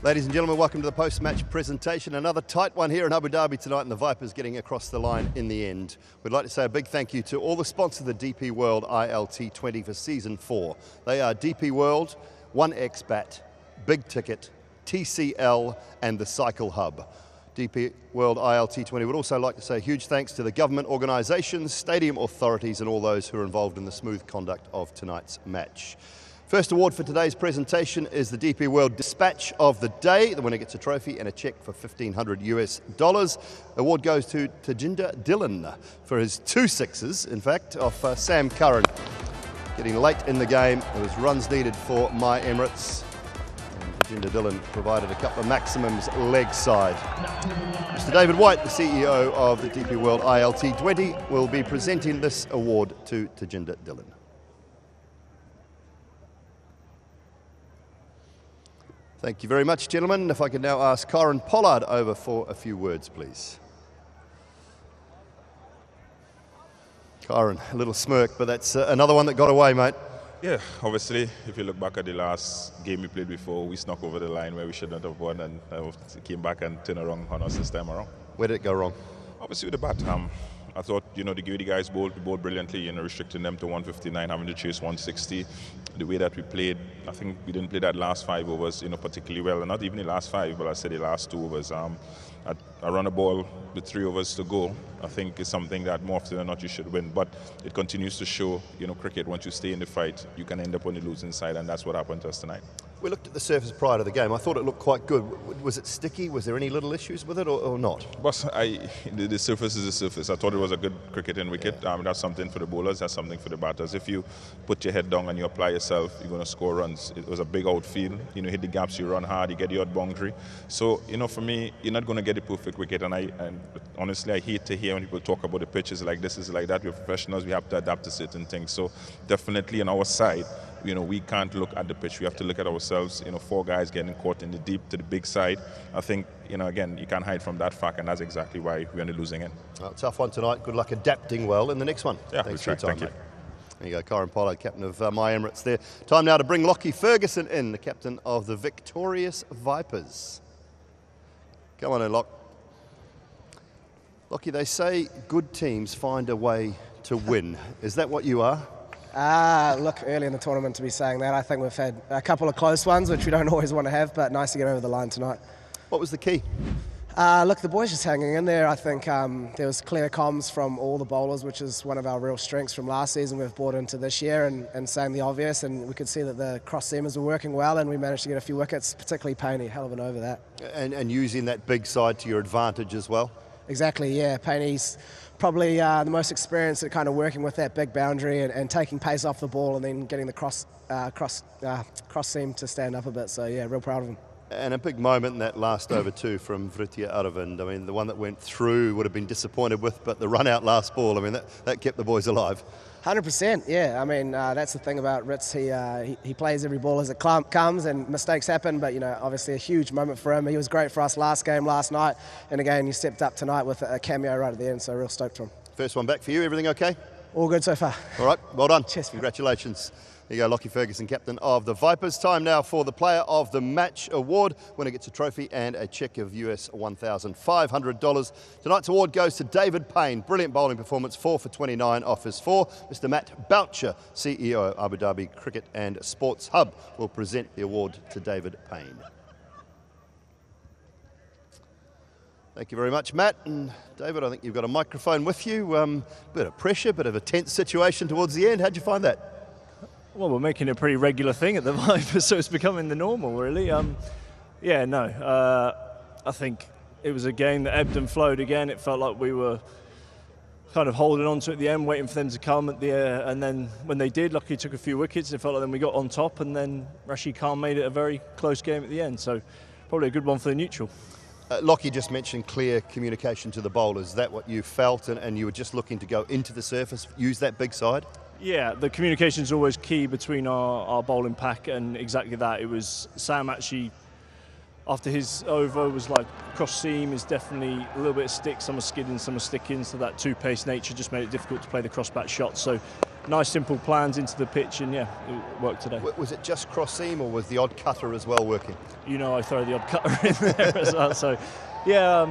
Ladies and gentlemen, welcome to the post-match presentation. Another tight one here in Abu Dhabi tonight, and the Vipers getting across the line in the end. We'd like to say a big thank you to all the sponsors of the DP World ILT20 for Season 4. They are DP World, 1xBet, Big Ticket, TCL and the Cycle Hub. DP World ILT20 would also like to say huge thanks to the government organisations, stadium authorities and all those who are involved in the smooth conduct of tonight's match. First award for today's presentation is the DP World Dispatch of the Day. The winner gets a trophy and a cheque for $1,500 US. Award goes to Tajinder Dhillon for his 2 sixes, in fact, off Sam Curran. Getting late in the game, there was runs needed for MIE Emirates. And Tajinder Dhillon provided a couple of maximums leg side. Mr. David White, the CEO of the DP World ILT20, will be presenting this award to Tajinder Dhillon. Thank you very much, gentlemen. If I could now ask Kieran Pollard over for a few words, please. Kieran, a little smirk, but that's another one that got away, mate. Yeah, obviously, if you look back at the last game we played before, we snuck over the line where we should not have won and came back and turned around on us this time around. Where did it go wrong? Obviously with the bat. I thought, the way the guys bowled brilliantly, restricting them to 159, having to chase 160. The way that we played, I think we didn't play that last 5 overs, particularly well. And not even the last 5, but I said the last 2 overs. I run a ball with 3 overs to go. I think is something that more often than not you should win. But it continues to show, cricket, once you stay in the fight, you can end up on the losing side, and that's what happened to us tonight. We looked at the surface prior to the game. I thought it looked quite good. Was it sticky? Was there any little issues with it or not? Boss, the surface is the surface. I thought it was a good cricketing wicket. Yeah. That's something for the bowlers, that's something for the batters. If you put your head down and you apply yourself, you're going to score runs. It was a big outfield. Hit the gaps, you run hard, you get the odd boundary. So, for me, you're not going to get the perfect wicket. And honestly, I hate to hear when people talk about the pitches like this is like that. We're professionals, we have to adapt to certain things. So definitely on our side, we can't look at the pitch. We have to look at ourselves, 4 guys getting caught in the deep to the big side. I think, again, you can't hide from that fact, and that's exactly why we're on the losing end. Well, tough one tonight. Good luck adapting well in the next one. Yeah, thanks for your time, thank you. mate. There you go, Kieran Pollard, captain of MIE Emirates there. Time now to bring Lockie Ferguson in, the captain of the victorious Vipers. Come on in, Lock. Lockie, they say good teams find a way to win. Is that what you are? Look, early in the tournament to be saying that. I think we've had a couple of close ones, which we don't always want to have, but nice to get over the line tonight. What was the key? Look, the boys just hanging in there. I think there was clear comms from all the bowlers, which is one of our real strengths from last season we've brought into this year, and saying the obvious, and we could see that the cross-seamers were working well, and we managed to get a few wickets, particularly Payne, hell of an over that. And using that big side to your advantage as well? Exactly, yeah. Payne's probably the most experienced at kind of working with that big boundary and taking pace off the ball and then getting the cross seam to stand up a bit. So, yeah, real proud of him. And a big moment in that last over too from Vritia Aravind. I mean, the one that went through would have been disappointed with, but the run out last ball, I mean, that kept the boys alive. 100%, yeah. I mean, that's the thing about Ritz. He plays every ball as it comes, and mistakes happen. But obviously a huge moment for him. He was great for us last night, and again, he stepped up tonight with a cameo right at the end. So real stoked for him. First one back for you. Everything okay? All good so far. All right, well done. Cheers. Congratulations. There you go, Lockie Ferguson, captain of the Vipers. Time now for the Player of the Match award. Winner gets a trophy and a cheque of US $1,500. Tonight's award goes to David Payne. Brilliant bowling performance, 4 for 29 off his 4. Mr. Matt Boucher, CEO Abu Dhabi Cricket and Sports Hub, will present the award to David Payne. Thank you very much, Matt. And David, I think you've got a microphone with you. Bit of pressure, bit of a tense situation towards the end. How'd you find that? Well, we're making a pretty regular thing at the Vipers, so it's becoming the normal, really. I think it was a game that ebbed and flowed again. It felt like we were kind of holding on to it at the end, waiting for them to come at the and then when they did, luckily took a few wickets. It felt like then we got on top, and then Rashid Khan made it a very close game at the end. So probably a good one for the neutral. Lockie just mentioned clear communication to the bowlers. Is that what you felt, and you were just looking to go into the surface, use that big side? Yeah, the communication is always key between our bowling pack, and exactly that. It was Sam actually, after his over, was like cross seam is definitely a little bit of stick, some are skidding, some are sticking, so that two-pace nature just made it difficult to play the cross-bat shot. So nice simple plans into the pitch, and yeah, it worked today. Was it just cross seam, or was the odd cutter as well working? You know, I throw the odd cutter in there as well, so yeah,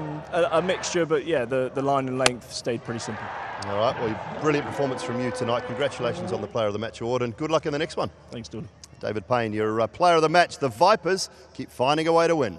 a mixture, but yeah, the line and length stayed pretty simple. All right, well, brilliant performance from you tonight. Congratulations on the Player of the Match award, and good luck in the next one. Thanks, Dooley. David Payne, your Player of the Match. The Vipers keep finding a way to win.